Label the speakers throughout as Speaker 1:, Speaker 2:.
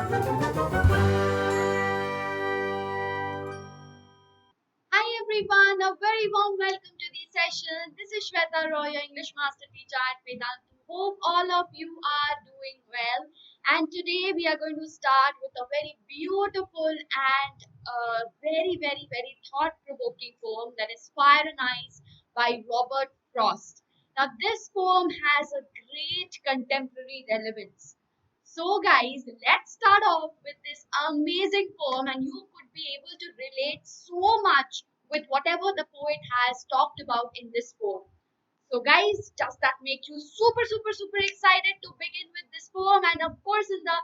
Speaker 1: Hi everyone, a very warm welcome to the session. This is Shweta Roy, your English Master Teacher at Vedantu. Hope all of you are doing well. And today we are going to start with a very beautiful and very thought-provoking poem that is Fire and Ice by Robert Frost. Now this poem has a great contemporary relevance. So, guys, let's start off with this amazing poem, and you could be able to relate so much with whatever the poet has talked about in this poem. So, guys, does that make you super excited to begin with this poem? And of course, in the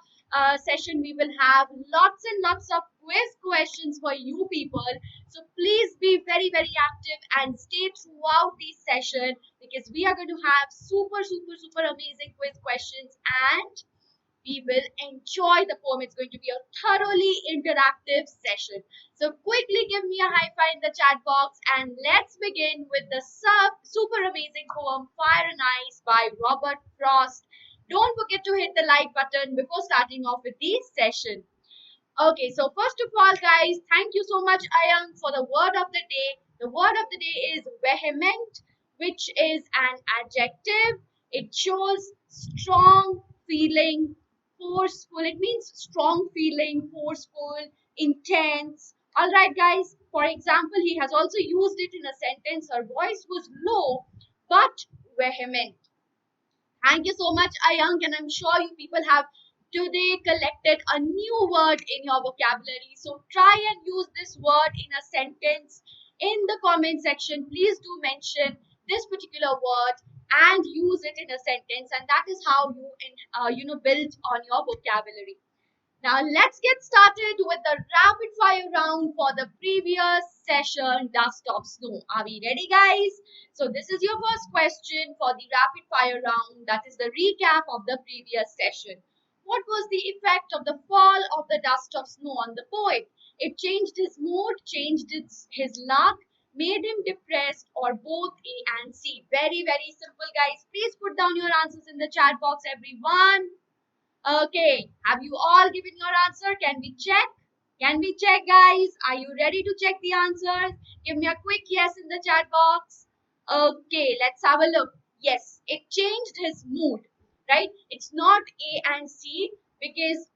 Speaker 1: session, we will have lots and lots of quiz questions for you people. So, please be very active and stay throughout the session because we are going to have super amazing quiz questions and we will enjoy the poem. It's going to be a thoroughly interactive session. So quickly give me a high five in the chat box and let's begin with the super amazing poem Fire and Ice by Robert Frost. Don't forget to hit the like button before starting off with the session. Okay, so first of all, guys, thank you so much, Ayang, for the word of the day. The word of the day is vehement, which is an adjective. It shows strong feeling, forceful. It means strong feeling, forceful, intense. All right, guys. For example, he has also used it in a sentence. Her voice was low but vehement. Thank you so much, Ayang, and I'm sure you people have today collected a new word in your vocabulary. So try and use this word in a sentence in the comment section. Please do mention this particular word and use it in a sentence, and that is how you build on your vocabulary. Now let's get started with the rapid fire round for the previous session, Dust of Snow. Are we ready, guys? So this is your first question for the rapid fire round. That is the recap of the previous session. What was the effect of the fall of the dust of snow on the poet? It changed his mood, changed his luck, made him depressed, or both A and C. Very simple, guys. Please put down your answers in the chat box, everyone. Okay, have you all given your answer? Can we check? Can we check, guys? Are you ready to check the answers? Give me a quick yes in the chat box. Okay, let's have a look. Yes, it changed his mood, right? It's not A and C because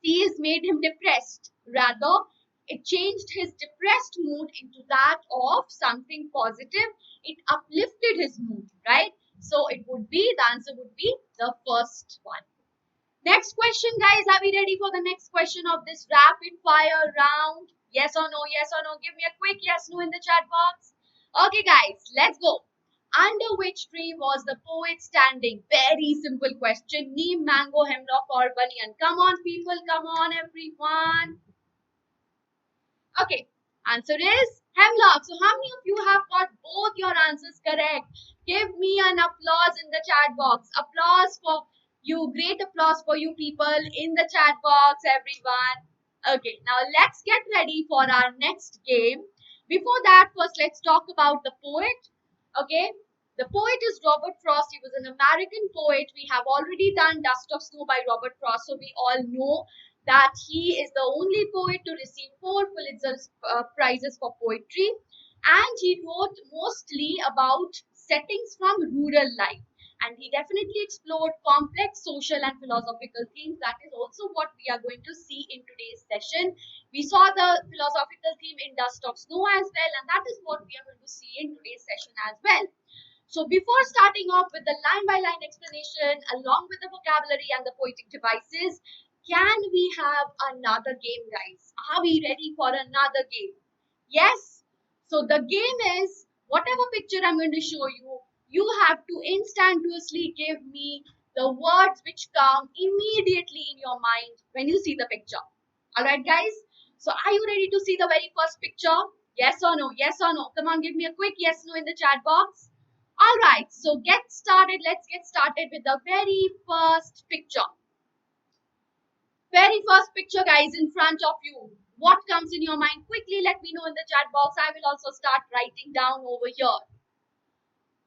Speaker 1: C has made him depressed. Rather, it changed his depressed mood into that of something positive. It uplifted his mood, right? So the answer would be the first one. Next question, guys. Are we ready for the next question of this rapid fire round? Yes or no? Yes or no? Give me a quick yes no in the chat box. Okay, guys, let's go. Under which tree was the poet standing? Very simple question. Neem, mango, hemlock, or banyan? Come on, people. Come on, everyone. Okay, answer is hemlock. So, how many of you have got both your answers correct? Give me an applause in the chat box. Applause for you. Great applause for you people in the chat box, everyone. Okay, now let's get ready for our next game. Before that, first let's talk about the poet. Okay, the poet is Robert Frost. He was an American poet. We have already done Dust of Snow by Robert Frost, so we all know that he is the only poet to receive 4 Pulitzer prizes for poetry, and he wrote mostly about settings from rural life. And he definitely explored complex social and philosophical themes. That is also what we are going to see in today's session. We saw the philosophical theme in Dust of Snow as well, and that is what we are going to see in today's session as well. So before starting off with the line by line explanation along with the vocabulary and the poetic devices, can we have another game, guys? Are we ready for another game? Yes? So the game is whatever picture I'm going to show you, you have to instantaneously give me the words which come immediately in your mind when you see the picture. Alright, guys? So are you ready to see the very first picture? Yes or no? Yes or no? Come on, give me a quick yes no in the chat box. Alright, so get started. Let's get started with the very first picture. Very first picture, guys, in front of you. What comes in your mind? Quickly let me know in the chat box. I will also start writing down over here.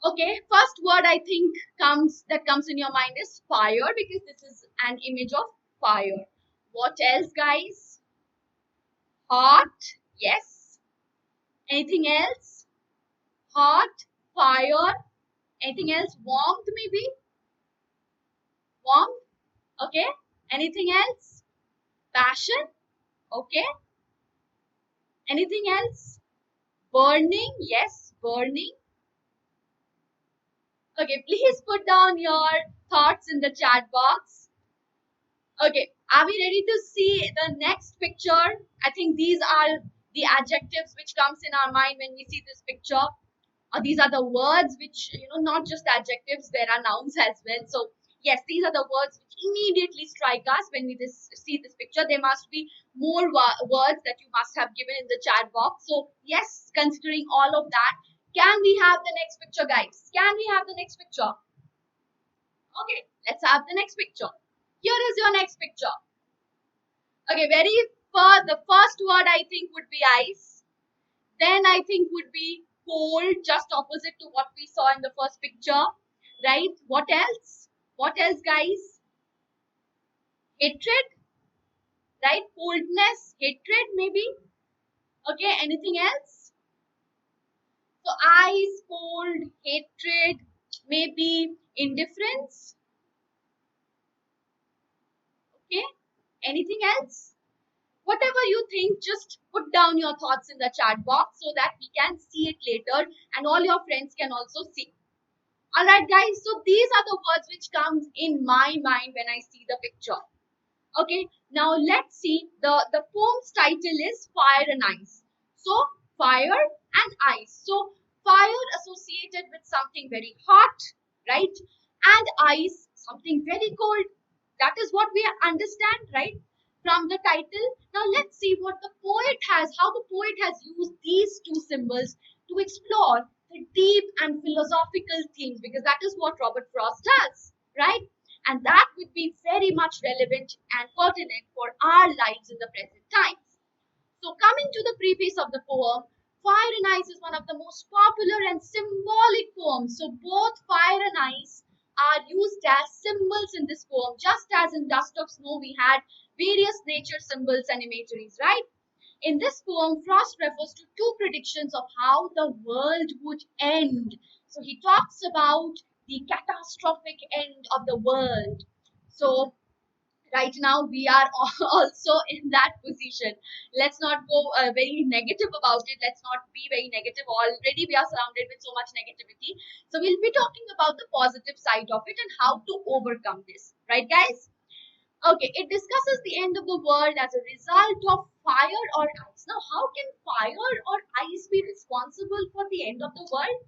Speaker 1: Okay, first word I think comes in your mind is fire, because this is an image of fire. What else, guys? Hot. Yes. Anything else? Hot, fire. Anything else? Warmth, maybe? Warmth. Okay. Anything else? Passion. Okay. Anything else? Burning. Yes, burning. Okay, please put down your thoughts in the chat box. Okay, are we ready to see the next picture? I think these are the adjectives which comes in our mind when we see this picture. These are the words which, not just adjectives, there are nouns as well. So yes, these are the words which immediately strike us when we see this picture. There must be more words that you must have given in the chat box. So yes, considering all of that, can we have the next picture, guys? Can we have the next picture? Okay, let's have the next picture. Here is your next picture. Okay, the first word I think would be ice. Then I think would be cold, just opposite to what we saw in the first picture, right? What else? What else, guys? Hatred, right? Coldness, hatred, maybe. Okay, anything else? So ice, cold, hatred, maybe indifference. Okay, anything else? Whatever you think, just put down your thoughts in the chat box so that we can see it later and all your friends can also see. All right, guys. So these are the words which comes in my mind when I see the picture. Okay. Now let's see. The poem's title is Fire and Ice. So fire and ice. So fire associated with something very hot, right? And ice, something very cold. That is what we understand, right? From the title. Now let's see what the poet how the poet has used these two symbols to explore the deep and philosophical themes, because that is what Robert Frost does, right? And that would be very much relevant and pertinent for our lives in the present times. So, coming to the preface of the poem, Fire and Ice is one of the most popular and symbolic poems. So, both fire and ice are used as symbols in this poem, just as in Dust of Snow we had various nature symbols and imageries, right? In this poem, Frost refers to two predictions of how the world would end. So he talks about the catastrophic end of the world. So right now we are also in that position. Let's not go very negative about it. Let's not be very negative. Already we are surrounded with so much negativity. So we'll be talking about the positive side of it and how to overcome this. Right, guys? Okay, it discusses the end of the world as a result of fire or ice. Now, how can fire or ice be responsible for the end of the world?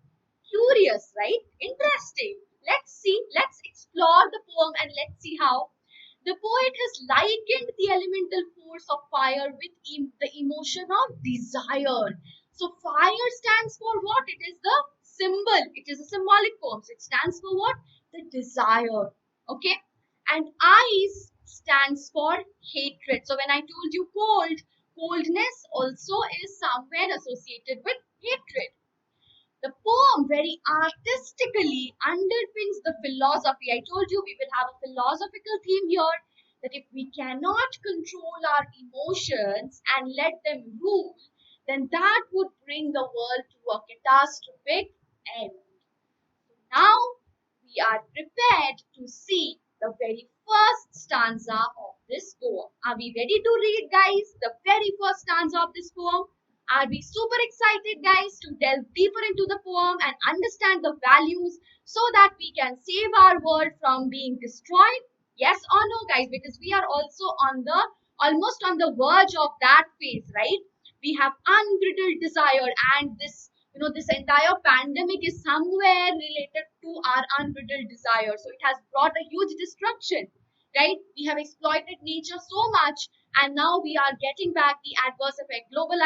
Speaker 1: Curious, right? Interesting. Let's see, let's explore the poem and let's see how. The poet has likened the elemental force of fire with the emotion of desire. So, fire stands for what? It is the symbol, it is a symbolic poem. So, it stands for what? The desire. Okay, and ice stands for hatred. So when I told you coldness also is somewhere associated with hatred. The poem very artistically underpins the philosophy. I told you we will have a philosophical theme here, that if we cannot control our emotions and let them rule, then that would bring the world to a catastrophic end. Now we are prepared to see the very first stanza of this poem. Are we ready to read, guys? The very first stanza of this poem. Are we super excited, guys, to delve deeper into the poem and understand the values so that we can save our world from being destroyed? Yes or no, guys? Because we are also almost on the verge of that phase, right? We have unbridled desire, and this entire pandemic is somewhere related to our unbridled desire. So it has brought a huge destruction, right? We have exploited nature so much, and now we are getting back the adverse effect, global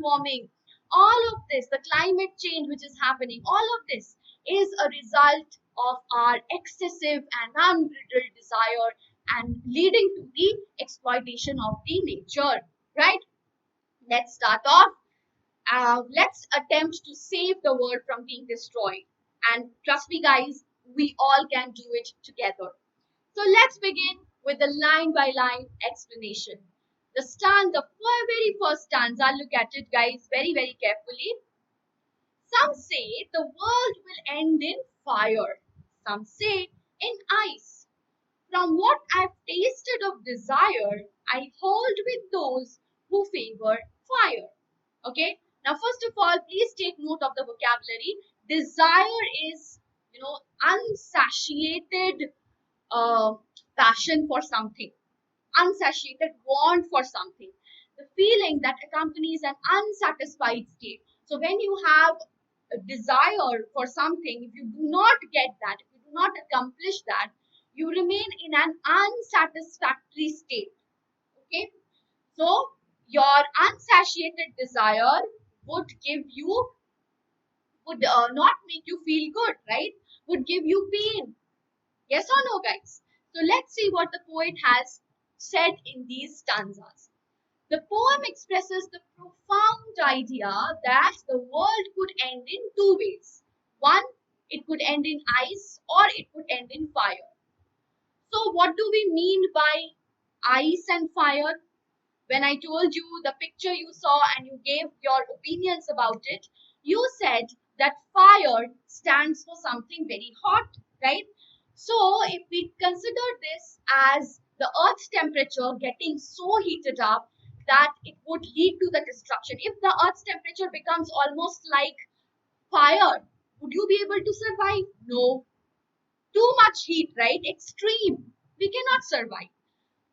Speaker 1: warming, all of this, the climate change which is happening, all of this is a result of our excessive and unbridled desire and leading to the exploitation of the nature, right? Let's start off. Let's attempt to save the world from being destroyed. And trust me, guys, we all can do it together. So let's begin with a line by line explanation. The very first stanza, look at it, guys, very, very carefully. Some say the world will end in fire, some say in ice. From what I've tasted of desire, I hold with those who favor fire. Okay. Now, first of all, please take note of the vocabulary. Desire is, unsatiated uh, passion for something, unsatiated want for something, the feeling that accompanies an unsatisfied state. So, when you have a desire for something, if you do not get that, if you do not accomplish that, you remain in an unsatisfactory state. Okay, so your unsatiated desire would give you, would not make you feel good, right? Would give you pain. Yes or no, guys? So let's see what the poet has said in these stanzas. The poem expresses the profound idea that the world could end in two ways. One, it could end in ice or it could end in fire. So, what do we mean by ice and fire? When I told you the picture you saw and you gave your opinions about it, you said that fire stands for something very hot, right? So, if we consider this as the Earth's temperature getting so heated up that it would lead to the destruction, if the Earth's temperature becomes almost like fire, would you be able to survive? No. Too much heat, right? Extreme. We cannot survive.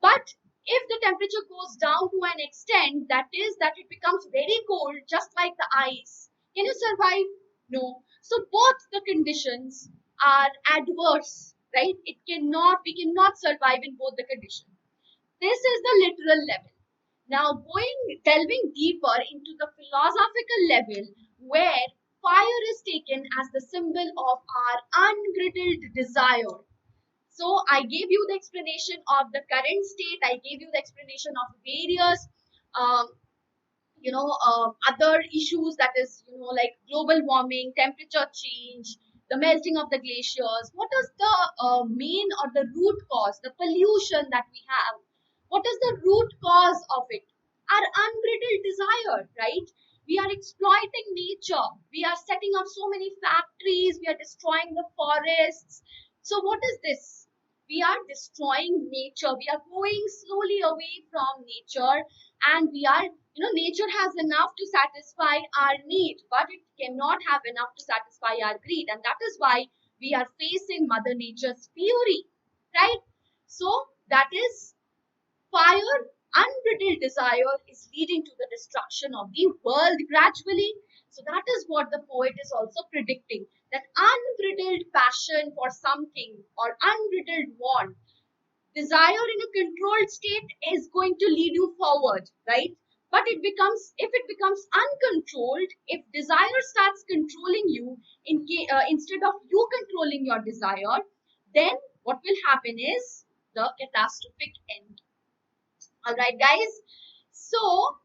Speaker 1: But if the temperature goes down to an extent that is that it becomes very cold, just like the ice, can you survive? No. So both the conditions are adverse, right? We cannot survive in both the conditions. This is the literal level. Now delving deeper into the philosophical level, where fire is taken as the symbol of our unbridled desire. So I gave you the explanation of the current state. I gave you the explanation of various, um, other issues, that is, like global warming, temperature change, the melting of the glaciers. What is the main or the root cause, the pollution that we have? What is the root cause of it? Our unbridled desire, right? We are exploiting nature. We are setting up so many factories. We are destroying the forests. So what is this? We are destroying nature. We are going slowly away from nature, and we are, nature has enough to satisfy our need, but it cannot have enough to satisfy our greed, and that is why we are facing mother nature's fury, right? So that is fire. Unbridled desire is leading to the destruction of the world gradually. So that is what the poet is also predicting, that unbridled passion for something or unbridled want, desire in a controlled state, is going to lead you forward, right? But if it becomes uncontrolled, if desire starts controlling you instead of you controlling your desire, then what will happen is the catastrophic end. All right, guys. So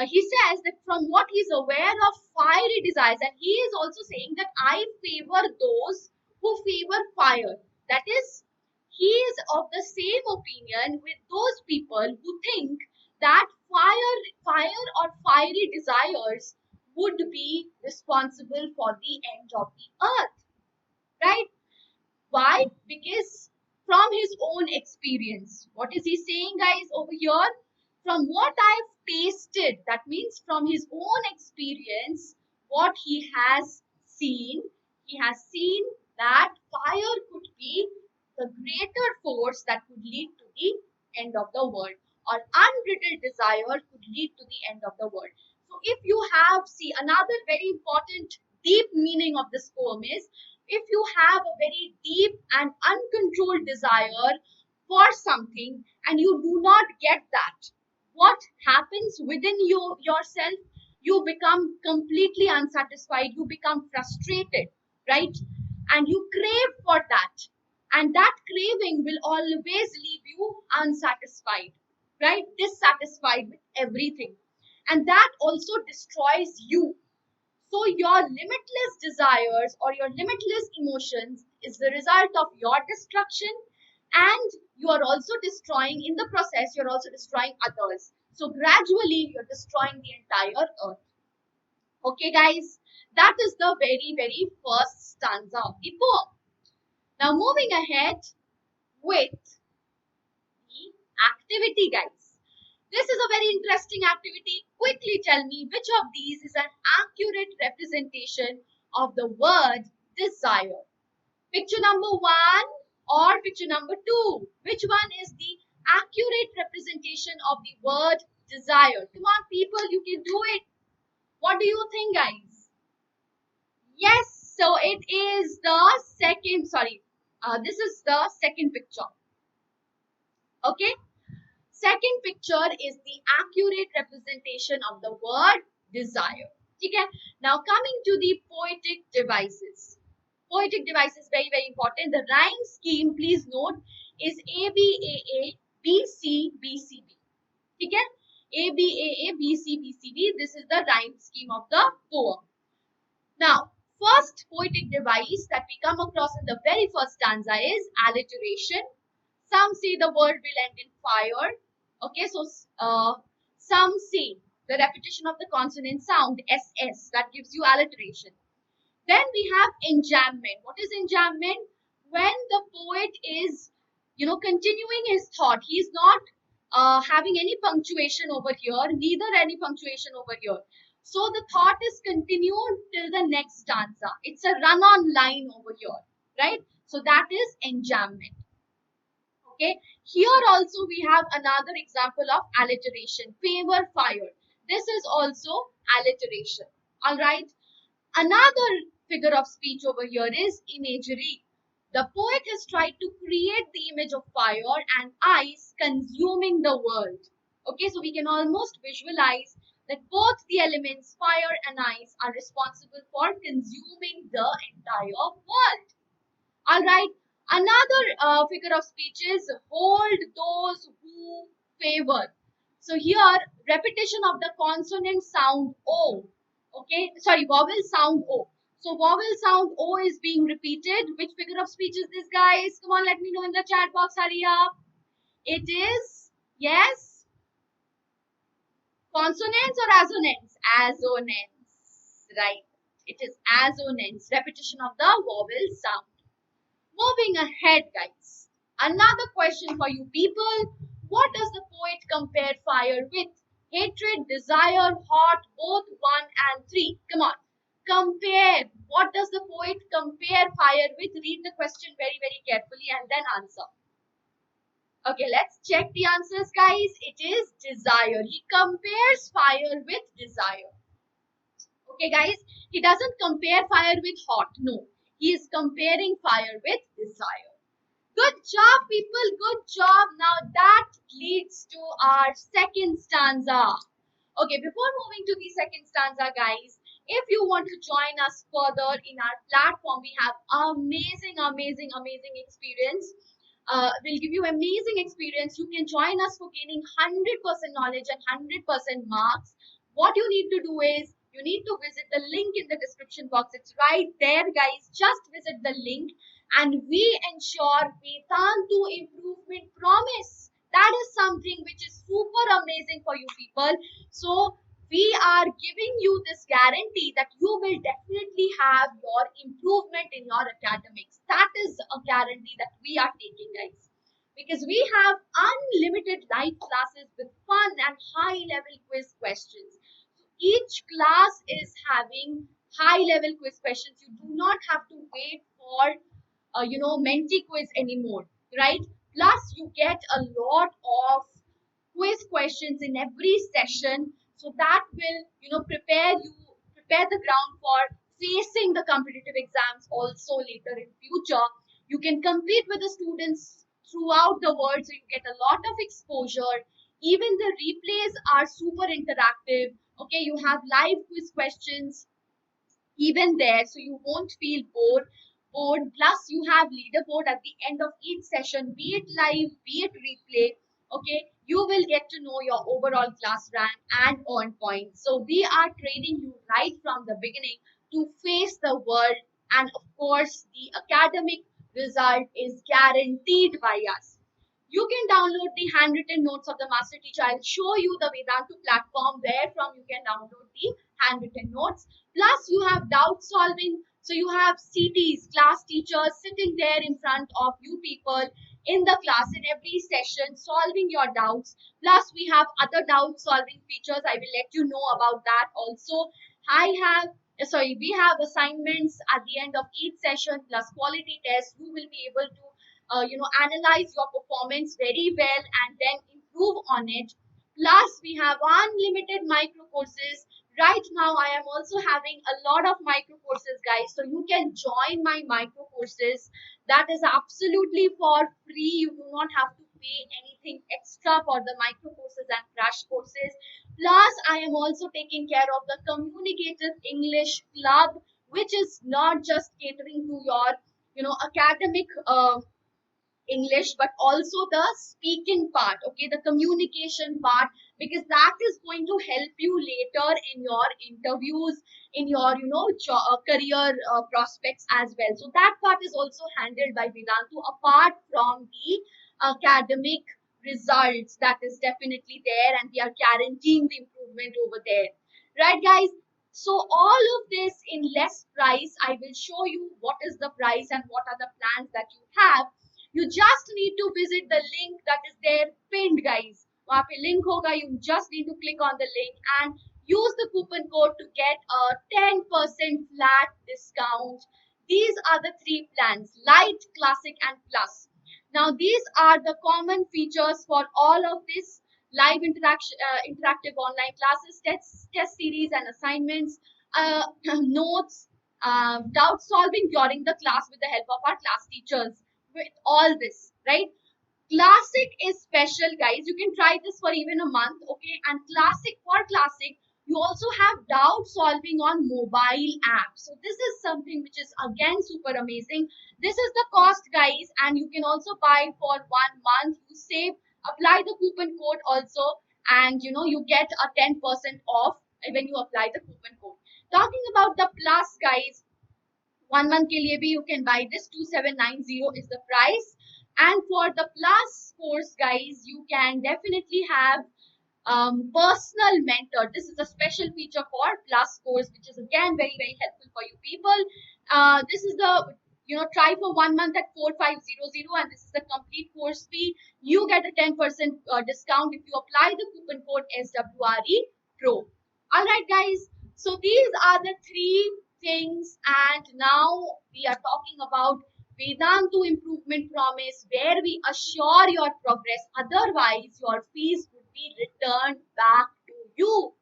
Speaker 1: he says that from what he's aware of fiery desires, and he is also saying that I favor those who favor fire. That is, he is of the same opinion with those people who think that fire or fiery desires would be responsible for the end of the earth, right? Why? Because from his own experience. What is he saying, guys, over here? From what I've tasted, that means from his own experience, what he has seen that fire could be the greater force that could lead to the end of the world, or unbridled desire could lead to the end of the world. So if you have, see, another very important deep meaning of this poem is, if you have a very deep and uncontrolled desire for something and you do not get that, what happens within yourself? You become completely unsatisfied, you become frustrated, right? And you crave for that, and that craving will always leave you unsatisfied, right? Dissatisfied with everything, and that also destroys you. So your limitless desires or your limitless emotions is the result of your destruction, and you are also destroying, in the process you're also destroying others. So gradually you're destroying the entire earth. Okay guys, that is the very first stanza of the poem. Now moving ahead with the activity guys. This is a very interesting activity. Quickly tell me which of these is an accurate representation of the word desire. Picture number 1 or picture number 2. Which one is the accurate representation of the word desire? Come on people, you can do it. What do you think guys? Yes, so it is the second, this is the second picture. Okay. Second picture is the accurate representation of the word desire. Okay. Now coming to the poetic devices. Poetic devices very important. The rhyme scheme, please note, is ABAA BC BCB. Okay. ABAA BC BCB. This is the rhyme scheme of the poem. Now, first poetic device that we come across in the very first stanza is alliteration. Some say the word will end in fire. Okay, so some say the repetition of the consonant sound SS, that gives you alliteration. Then we have enjambment. What is enjambment? When the poet is, continuing his thought. He is not having any punctuation over here, neither any punctuation over here. So the thought is continued till the next stanza. It's a run-on line over here, right? So that is enjambment. Okay. Here also we have another example of alliteration. Favor, fire. This is also alliteration. All right. Another figure of speech over here is imagery. The poet has tried to create the image of fire and ice consuming the world. Okay, so we can almost visualize that both the elements fire and ice are responsible for consuming the entire world. All right. Another figure of speech is hold those who favor. So here, repetition of the consonant sound O. Okay, sorry, vowel sound O. So vowel sound O is being repeated. Which figure of speech is this, guys? Come on, let me know in the chat box. Hurry up. It is, yes, consonants or assonants? Assonants, right. It is assonants, repetition of the vowel sound. Moving ahead, guys. Another question for you people. What does the poet compare fire with? Hatred, desire, hot, both 1 and 3. Come on. Compare. What does the poet compare fire with? Read the question very carefully and then answer. Okay, let's check the answers, guys. It is desire. He compares fire with desire. Okay, guys. He doesn't compare fire with hot. No. He is comparing fire with desire. Good job, people. Good job. Now that leads to our second stanza. Okay, before moving to the second stanza, guys, if you want to join us further in our platform, we have amazing experience. We'll give you amazing experience. You can join us for gaining 100% knowledge and 100% marks. What you need to do is, you need to visit the link in the description box. It's right there, guys. Just visit the link and we ensure Vedantu improvement promise. That is something which is super amazing for you people. So we are giving you this guarantee that you will definitely have your improvement in your academics. That is a guarantee that we are taking, guys. Because we have unlimited live classes with fun and high level quiz questions. Each class is having high level quiz questions. You do not have to wait for Menti Quiz anymore, right? Plus you get a lot of quiz questions in every session, so that will prepare the ground for facing the competitive exams also later in future. You can compete with the students throughout the world, so you get a lot of exposure. Even the replays are super interactive. Okay, you have live quiz questions even there, so you won't feel bored. Plus, you have leaderboard at the end of each session, be it live, be it replay. Okay, you will get to know your overall class rank and earn points. So we are training you right from the beginning to face the world and of course the academic result is guaranteed by us. You can download the handwritten notes of the master teacher. I'll show you the Vedantu platform where from you can download the handwritten notes. Plus, you have doubt solving. So you have CTs, class teachers sitting there in front of you people in the class in every session, solving your doubts. Plus, we have other doubt solving features. I will let you know about that also. We have assignments at the end of each session plus quality tests. You will be able to analyze your performance very well and then improve on it. Plus, we have unlimited micro courses. Right now, I am also having a lot of micro courses, guys. So you can join my micro courses. That is absolutely for free. You do not have to pay anything extra for the micro courses and crash courses. Plus, I am also taking care of the communicative English club, which is not just catering to your academic English, but also the speaking part, okay, the communication part, because that is going to help you later in your interviews, in your, career prospects as well. So that part is also handled by Vedantu apart from the academic results. That is definitely there, and we are guaranteeing the improvement over there. Right, guys? So all of this in less price, I will show you what is the price and what are the plans that you have. You just need to visit the link that is there pinned, guys. वहाँ पे link होगा. You just need to click on the link and use the coupon code to get a 10% flat discount. These are the three plans: Light, Classic, and Plus. Now these are the common features for all of this live interactive online classes, test series, and assignments, notes, doubt solving during the class with the help of our class teachers. With all this, right? Classic is special, guys. You can try this for even a month, okay? And classic, you also have doubt solving on mobile apps. So this is something which is again super amazing. This is the cost, guys, and you can also buy for 1 month. You save, apply the coupon code also, and you get a 10% off when you apply the coupon code. Talking about the plus, guys, 1 month के लिए भी you can buy this. 2790 is the price. And for the plus course, guys, you can definitely have personal mentor. This is a special feature for plus course, which is again very, very helpful for you people. This is the try for 1 month at 4500, and this is the complete course fee. You get a 10% discount if you apply the coupon code SWRE Pro. All right, guys. So these are the three things, and now we are talking about Vedantu improvement promise, where we assure your progress. Otherwise, your fees would be returned back to you.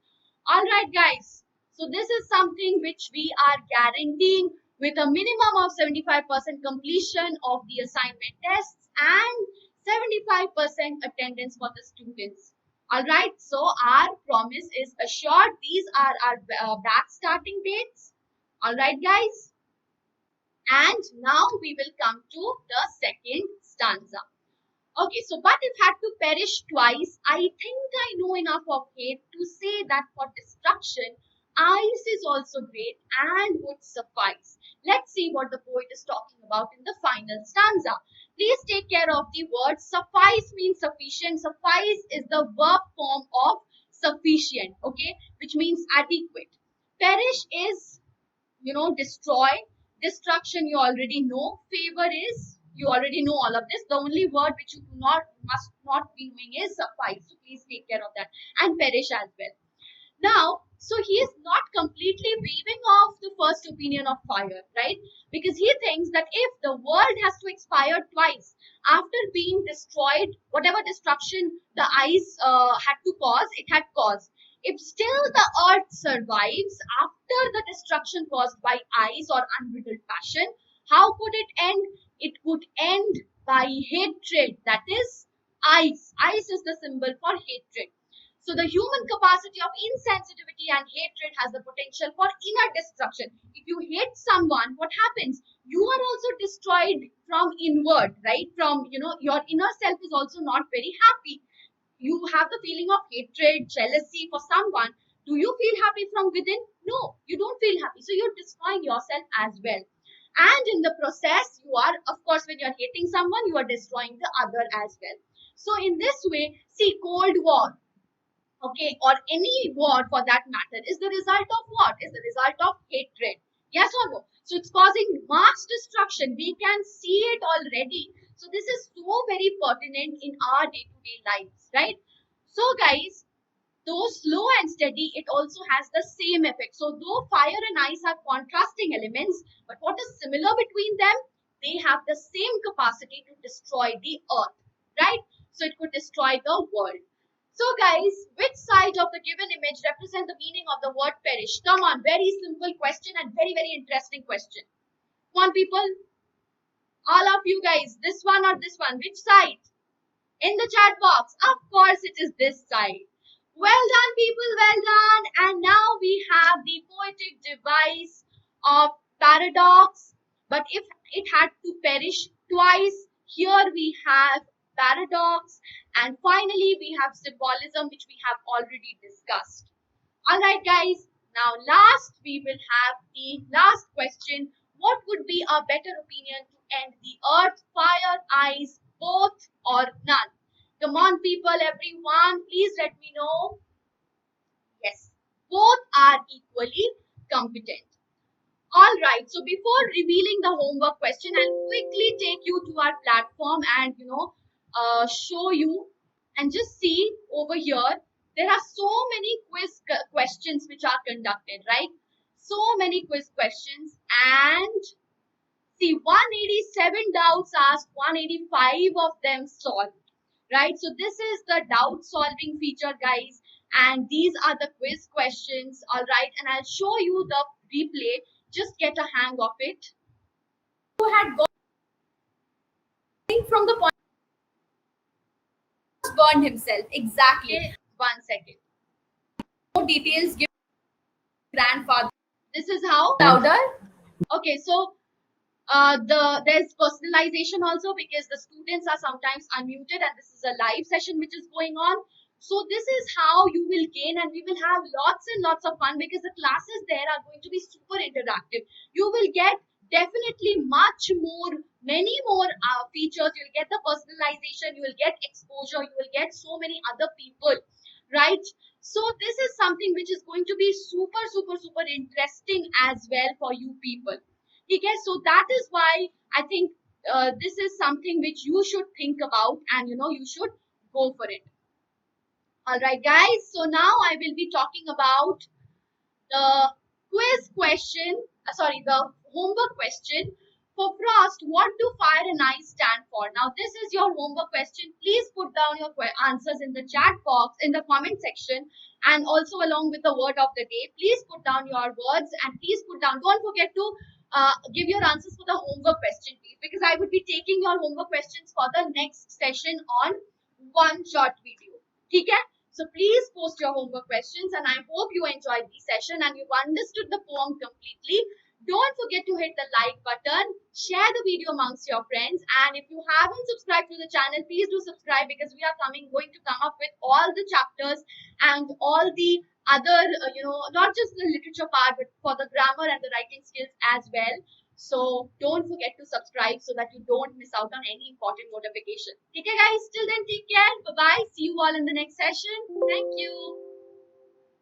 Speaker 1: All right, guys. So this is something which we are guaranteeing with a minimum of 75% completion of the assignment tests and 75% attendance for the students. All right. So our promise is assured. These are our batch starting dates. All right, guys. And now we will come to the second stanza. Okay, so but if had to perish twice, I think I know enough of hate to say that for destruction, ice is also great and would suffice. Let's see what the poet is talking about in the final stanza. Please take care of the word suffice means sufficient. Suffice is the verb form of sufficient, okay, which means adequate. Perish is, destroy. Destruction, you already know. Favor is, you already know all of this. The only word which you must not be knowing is suffice. So please take care of that. And perish as well. Now, so he is not completely waving off the first opinion of fire, right? Because he thinks that if the world has to expire twice after being destroyed, whatever destruction the ice had to cause, it had caused. If still the earth survives after the destruction caused by ice or unbridled passion, how could it end? It would end by hatred. That is ice. Ice is the symbol for hatred. So the human capacity of insensitivity and hatred has the potential for inner destruction. If you hate someone, what happens? You are also destroyed from inward, right? From, your inner self is also not very happy. You have the feeling of hatred, jealousy for someone. Do you feel happy from within? No, you don't feel happy. So you're destroying yourself as well. And in the process, you are, of course, when you're hating someone, you are destroying the other as well. So in this way, see, Cold War, okay, or any war for that matter, is the result of what? Is the result of hatred. Yes or no? So it's causing mass destruction. We can see it already. So this is so very pertinent in our day-to-day lives, right? So guys, though slow and steady, it also has the same effect. So though fire and ice are contrasting elements, but what is similar between them? They have the same capacity to destroy the earth, right? So it could destroy the world. So guys, which side of the given image represent the meaning of the word perish? Come on, very simple question and very, very interesting question. Come on people, all of you guys, this one or this one, which side? In the chat box. Of course, it is this side. Well done, people, well done. And now we have the poetic device of paradox. But if it had to perish twice, here we have paradox. And finally, we have symbolism, which we have already discussed. All right, guys. Now, last, we will have the last question. What would be a better opinion to end the earth, fire, ice, both or none? Come on, people, everyone, please let me know. Yes, both are equally competent. All right, so before revealing the homework question, I'll quickly take you to our platform and show you and just see over here. There are so many quiz questions which are conducted, right? So many quiz questions, and see, 187 doubts asked, 185 of them solved, right? So this is the doubt solving feature, guys, and these are the quiz questions, all right? And I'll show you the replay. Just get a hang of it. Who had got from the point burned himself exactly. Okay, 1 second. More details give grandfather. This is how louder. Okay, so there's personalization also because the students are sometimes unmuted and this is a live session which is going on. So this is how you will gain, and we will have lots and lots of fun because the classes there are going to be super interactive. You will get definitely much more, many more features. You'll get the personalization, you will get exposure, you will get so many other people, right? So this is something which is going to be super, super, super interesting as well for you people. Okay, so that is why I think this is something which you should think about, and you should go for it. All right, guys. So now I will be talking about the quiz question. The homework question. For Frost, what do fire and ice stand for? Now, this is your homework question. Please put down your answers in the chat box, in the comment section, and also along with the word of the day. Please put down your words and please put down. Don't forget to give your answers for the homework question, please, because I would be taking your homework questions for the next session on one shot video. Okay? So please post your homework questions, and I hope you enjoyed the session and you've understood the poem completely. Don't forget to hit the like button, share the video amongst your friends, and if you haven't subscribed to the channel, please do subscribe because we are going to come up with all the chapters and all the other, not just the literature part, but for the grammar and the writing skills as well. So don't forget to subscribe so that you don't miss out on any important notification. Okay, guys, till then, take care. Bye bye. See you all in the next session. Thank you.